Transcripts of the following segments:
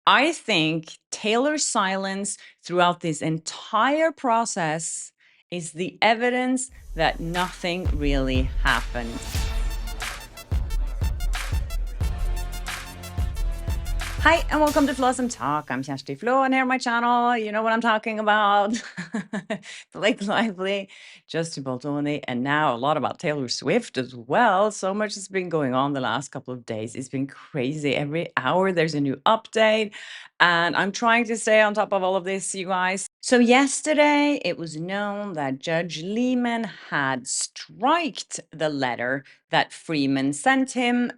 I think Taylor's silence throughout this entire process is the evidence that nothing really happened. Hi, and welcome to Flawsome Talk. I'm Kjersti Flaa, and here on my channel, you know what I'm talking about. Blake Lively, Justin Baldoni, and now a lot about Taylor Swift as well. So much has been going on the last couple of days. It's been crazy. Every hour there's a new update, and I'm trying to stay on top of all of this, you guys. So yesterday, it was known that Judge Lehman had striked the letter that Freeman sent him,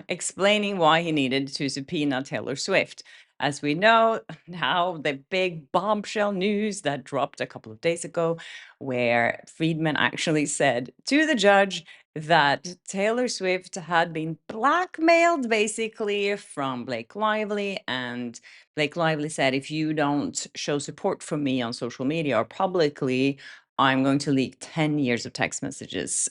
explaining why he needed to subpoena Taylor Swift. As we know, now the big bombshell news that dropped a couple of days ago, where Friedman actually said to the judge that Taylor Swift had been blackmailed basically from Blake Lively, and Blake Lively said, if you don't show support for me on social media or publicly, I'm going to leak 10 years of text messages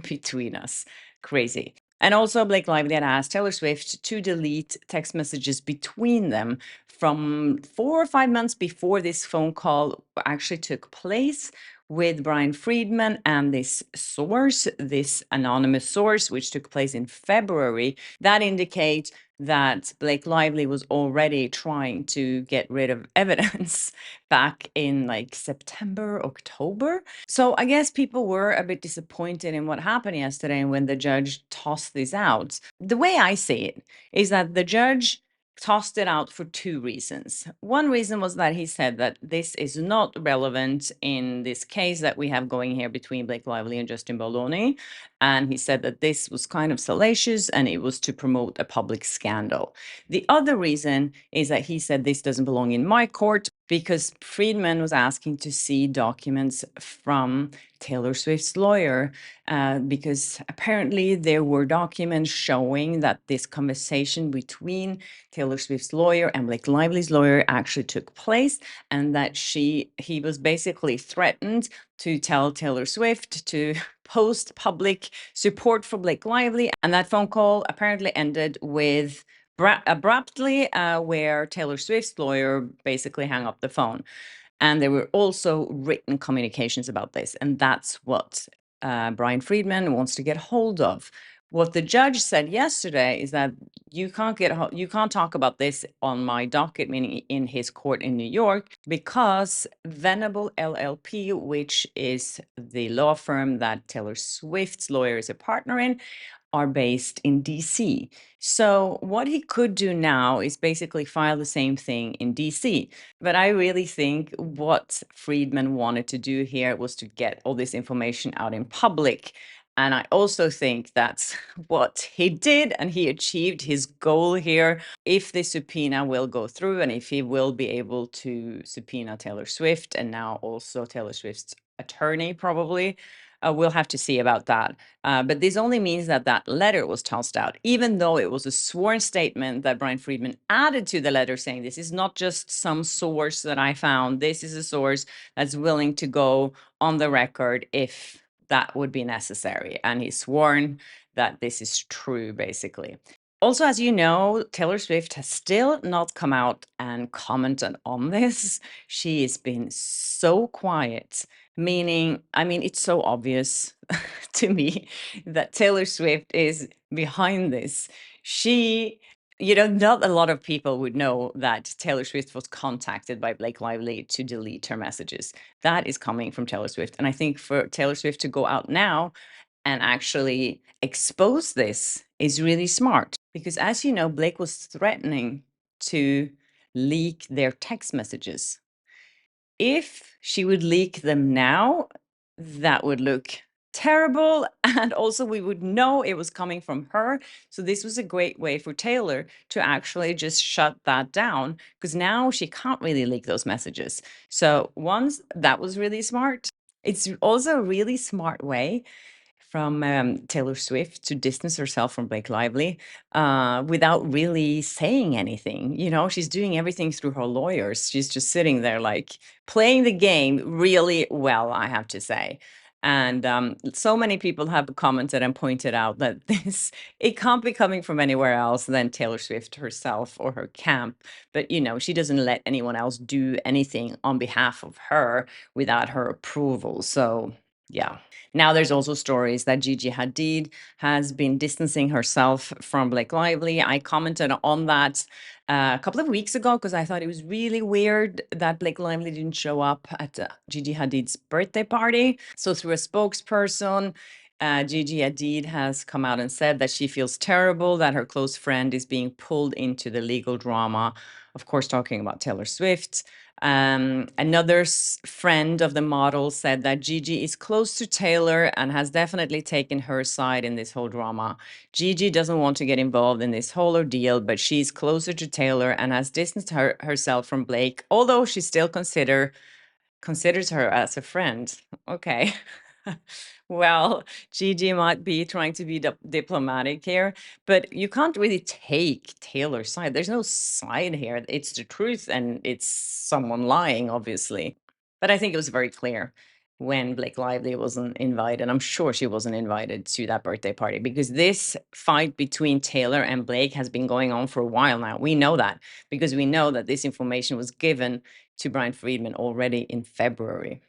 between us. Crazy. And also, Blake Lively had asked Taylor Swift to delete text messages between them from 4 or 5 months before this phone call actually took place with Brian Friedman and this source, this anonymous source, which took place in February. That indicates that Blake Lively was already trying to get rid of evidence back in like September, October. So I guess people were a bit disappointed in what happened yesterday when the judge tossed this out. The way I see it is that the judge tossed it out for two reasons. One reason was that he said that this is not relevant in this case that we have going here between Blake Lively and Justin Baldoni. And he said that this was kind of salacious and it was to promote a public scandal. The other reason is that he said this doesn't belong in my court because Friedman was asking to see documents from Taylor Swift's lawyer, because apparently there were documents showing that this conversation between Taylor Swift's lawyer and Blake Lively's lawyer actually took place, and that he was basically threatened to tell Taylor Swift to post public support for Blake Lively. And that phone call apparently ended with abruptly, where Taylor Swift's lawyer basically hung up the phone. And there were also written communications about this. And that's what Brian Friedman wants to get hold of. What the judge said yesterday is that you can't talk about this on my docket, meaning in his court in New York, because Venable LLP, which is the law firm that Taylor Swift's lawyer is a partner in, are based in DC. So what he could do now is basically file the same thing in DC. But I really think what Friedman wanted to do here was to get all this information out in public. And I also think that's what he did, and he achieved his goal here. If the subpoena will go through and if he will be able to subpoena Taylor Swift and now also Taylor Swift's attorney, probably, we'll have to see about that. But this only means that that letter was tossed out, even though it was a sworn statement that Brian Friedman added to the letter saying, this is not just some source that I found. This is a source that's willing to go on the record if that would be necessary. And he's sworn that this is true, basically. Also, as you know, Taylor Swift has still not come out and commented on this. She has been so quiet, meaning, I mean, it's so obvious to me that Taylor Swift is behind this. Not a lot of people would know that Taylor Swift was contacted by Blake Lively to delete her messages. That is coming from Taylor Swift. And I think for Taylor Swift to go out now and actually expose this is really smart. Because as you know, Blake was threatening to leak their text messages. If she would leak them now, that would look terrible. And also we would know it was coming from her. So this was a great way for Taylor to actually just shut that down, because now she can't really leak those messages. So once that was really smart. It's also a really smart way from Taylor Swift to distance herself from Blake Lively without really saying anything. She's doing everything through her lawyers. She's just sitting there like playing the game really well, I have to say. And so many people have commented and pointed out that it can't be coming from anywhere else than Taylor Swift herself or her camp. But, she doesn't let anyone else do anything on behalf of her without her approval. So, yeah. Now there's also stories that Gigi Hadid has been distancing herself from Blake Lively. I commented on that a couple of weeks ago because I thought it was really weird that Blake Lively didn't show up at Gigi Hadid's birthday party. So through a spokesperson, Gigi Hadid has come out and said that she feels terrible that her close friend is being pulled into the legal drama. Of course, talking about Taylor Swift. Another friend of the model said that Gigi is close to Taylor and has definitely taken her side in this whole drama. Gigi doesn't want to get involved in this whole ordeal, but she's closer to Taylor and has distanced herself from Blake, although she still considers her as a friend. Okay. Well, Gigi might be trying to be diplomatic here, but you can't really take Taylor's side. There's no side here. It's the truth, and it's someone lying, obviously. But I think it was very clear when Blake Lively wasn't invited. I'm sure she wasn't invited to that birthday party because this fight between Taylor and Blake has been going on for a while now. We know that because we know that this information was given to Brian Friedman already in February.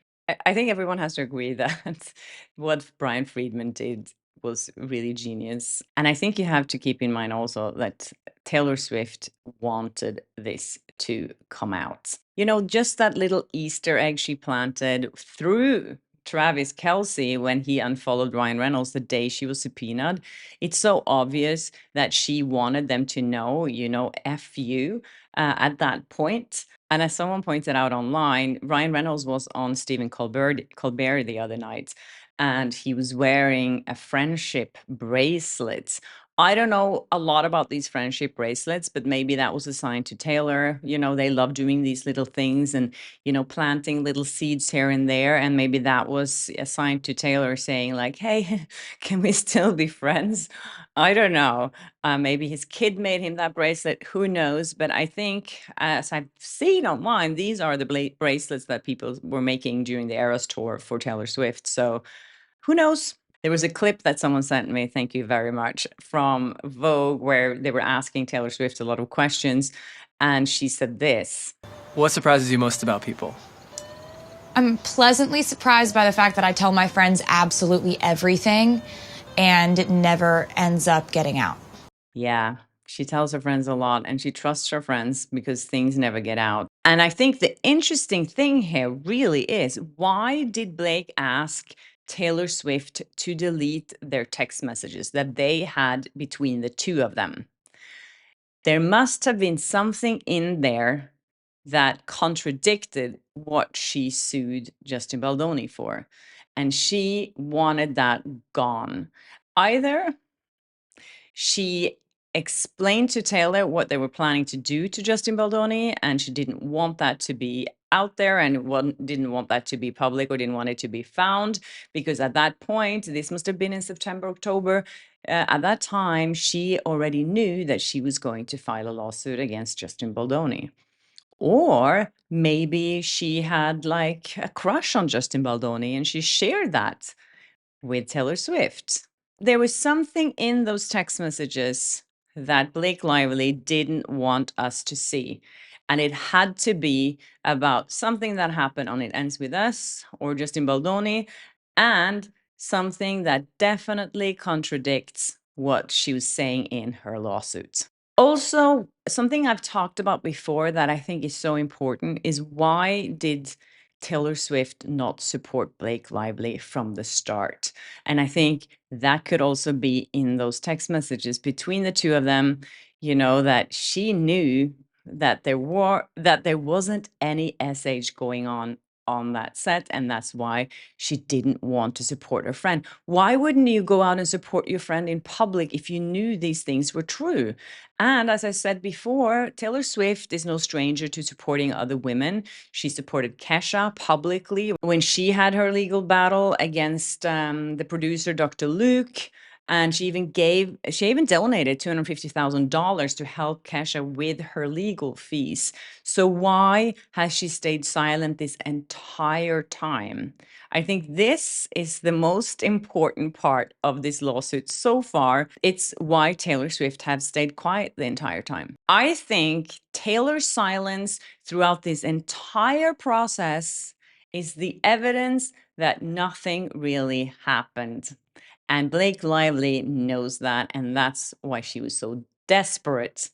I think everyone has to agree that what Brian Friedman did was really genius. And I think you have to keep in mind also that Taylor Swift wanted this to come out. Just that little Easter egg she planted through Travis Kelce when he unfollowed Ryan Reynolds the day she was subpoenaed. It's so obvious that she wanted them to know, F you at that point. And as someone pointed out online, Ryan Reynolds was on Stephen Colbert the other night, and he was wearing a friendship bracelet. I don't know a lot about these friendship bracelets, but maybe that was a sign to Taylor. They love doing these little things and, planting little seeds here and there. And maybe that was a sign to Taylor saying like, hey, can we still be friends? I don't know. Maybe his kid made him that bracelet. Who knows? But I think, as I've seen online, these are the bracelets that people were making during the Eras tour for Taylor Swift. So who knows? There was a clip that someone sent me, thank you very much, from Vogue, where they were asking Taylor Swift a lot of questions. And she said this. What surprises you most about people? I'm pleasantly surprised by the fact that I tell my friends absolutely everything and it never ends up getting out. Yeah, she tells her friends a lot and she trusts her friends because things never get out. And I think the interesting thing here really is, why did Blake ask Taylor Swift to delete their text messages that they had between the two of them? There must have been something in there that contradicted what she sued Justin Baldoni for. And she wanted that gone. Either she explained to Taylor what they were planning to do to Justin Baldoni, and she didn't want that to be out there and didn't want that to be public or didn't want it to be found, because at that point, this must have been in September, October, at that time, she already knew that she was going to file a lawsuit against Justin Baldoni. Or maybe she had like a crush on Justin Baldoni and she shared that with Taylor Swift. There was something in those text messages that Blake Lively didn't want us to see. And it had to be about something that happened on It Ends With Us or Justin Baldoni, and something that definitely contradicts what she was saying in her lawsuit. Also, something I've talked about before that I think is so important is, why did Taylor Swift not support Blake Lively from the start? And I think that could also be in those text messages between the two of them, that she knew that there wasn't any SH going on that set, and that's why she didn't want to support her friend. Why wouldn't you go out and support your friend in public if you knew these things were true? And as I said before, Taylor Swift is no stranger to supporting other women. She supported Kesha publicly when she had her legal battle against the producer, Dr. Luke. And she even donated $250,000 to help Kesha with her legal fees. So why has she stayed silent this entire time? I think this is the most important part of this lawsuit so far. It's why Taylor Swift has stayed quiet the entire time. I think Taylor's silence throughout this entire process is the evidence that nothing really happened. And Blake Lively knows that, and that's why she was so desperate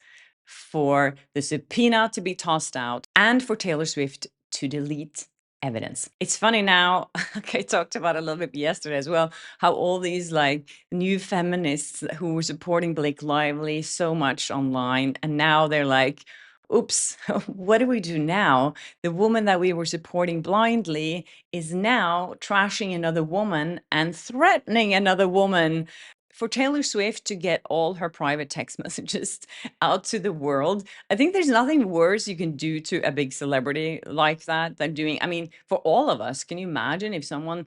for the subpoena to be tossed out and for Taylor Swift to delete evidence. It's funny now, I talked about it a little bit yesterday as well, how all these like new feminists who were supporting Blake Lively so much online, and now they're like, oops, what do we do now? The woman that we were supporting blindly is now trashing another woman and threatening another woman. For Taylor Swift to get all her private text messages out to the world, I think there's nothing worse you can do to a big celebrity like that than doing, I mean, for all of us, can you imagine if someone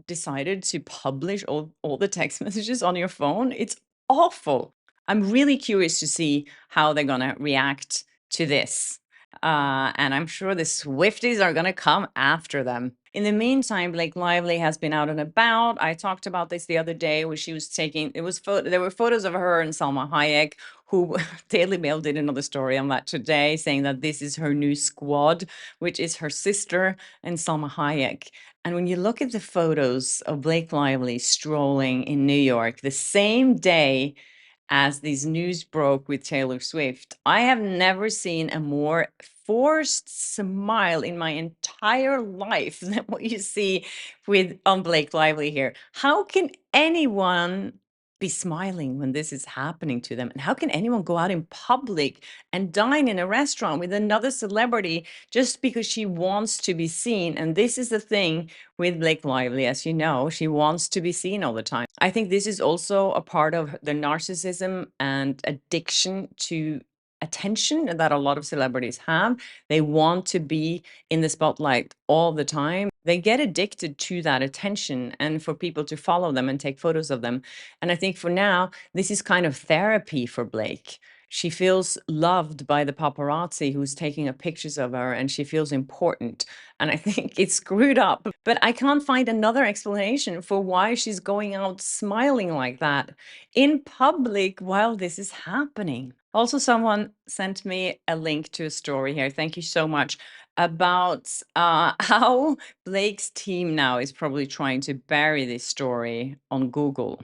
decided to publish all the text messages on your phone? It's awful. I'm really curious to see how they're going to react to this. And I'm sure the Swifties are going to come after them. In the meantime, Blake Lively has been out and about. I talked about this the other day where she was taking, there were photos of her and Salma Hayek, who Daily Mail did another story on that today, saying that this is her new squad, which is her sister and Salma Hayek. And when you look at the photos of Blake Lively strolling in New York the same day as these news broke with Taylor Swift, I have never seen a more forced smile in my entire life than what you see on Blake Lively here. How can anyone be smiling when this is happening to them? And how can anyone go out in public and dine in a restaurant with another celebrity just because she wants to be seen? And this is the thing with Blake Lively, as you know, she wants to be seen all the time. I think this is also a part of the narcissism and addiction to attention that a lot of celebrities have. They want to be in the spotlight all the time. They get addicted to that attention and for people to follow them and take photos of them. And I think for now, this is kind of therapy for Blake. She feels loved by the paparazzi who's taking pictures of her, and she feels important. And I think it's screwed up. But I can't find another explanation for why she's going out smiling like that in public while this is happening. Also, someone sent me a link to a story here. Thank you so much. About how Blake's team now is probably trying to bury this story on Google.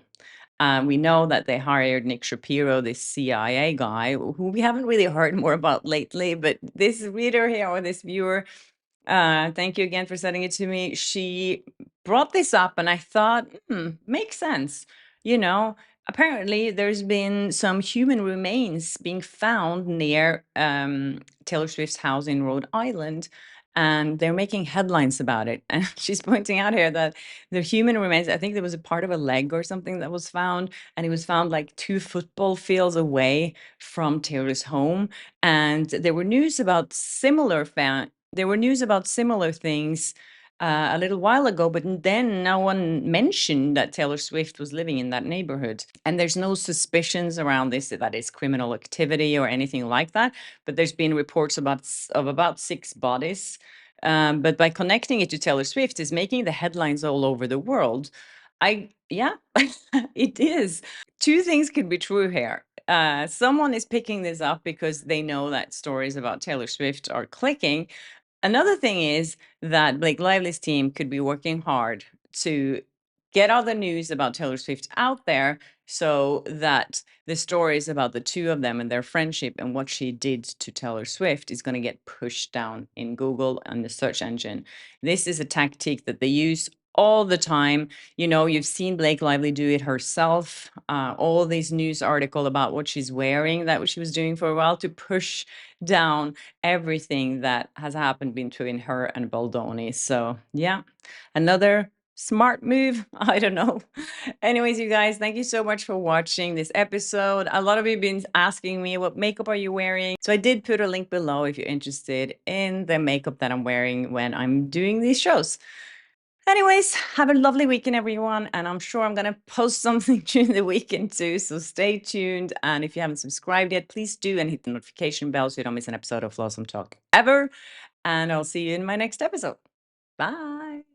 We know that they hired Nick Shapiro, this CIA guy, who we haven't really heard more about lately. But this reader here, or this viewer, thank you again for sending it to me. She brought this up, and I thought, makes sense. You know, apparently there's been some human remains being found near Taylor Swift's house in Rhode Island, and they're making headlines about it. And she's pointing out here that the human remains, I think there was a part of a leg or something that was found, and it was found like 2 football fields away from Taylor's home. And there were news about similar things a little while ago, but then no one mentioned that Taylor Swift was living in that neighborhood. And there's no suspicions around this that it's criminal activity or anything like that. But there's been reports of about 6 bodies. But by connecting it to Taylor Swift is making the headlines all over the world. Yeah, it is. 2 things could be true here. Someone is picking this up because they know that stories about Taylor Swift are clicking. Another thing is that Blake Lively's team could be working hard to get all the news about Taylor Swift out there so that the stories about the 2 of them and their friendship and what she did to Taylor Swift is going to get pushed down in Google and the search engine. This is a tactic that they use all the time. You know, you've seen Blake Lively do it herself. All these news article about what she's wearing, that what she was doing for a while, to push down everything that has happened between her and Baldoni. So yeah, another smart move. I don't know. Anyways, you guys, thank you so much for watching this episode. A lot of you have been asking me, what makeup are you wearing? So I did put a link below if you're interested in the makeup that I'm wearing when I'm doing these shows. Anyways, have a lovely weekend, everyone. And I'm sure I'm going to post something during the weekend too. So stay tuned. And if you haven't subscribed yet, please do and hit the notification bell so you don't miss an episode of Flawsome Talk ever. And I'll see you in my next episode. Bye.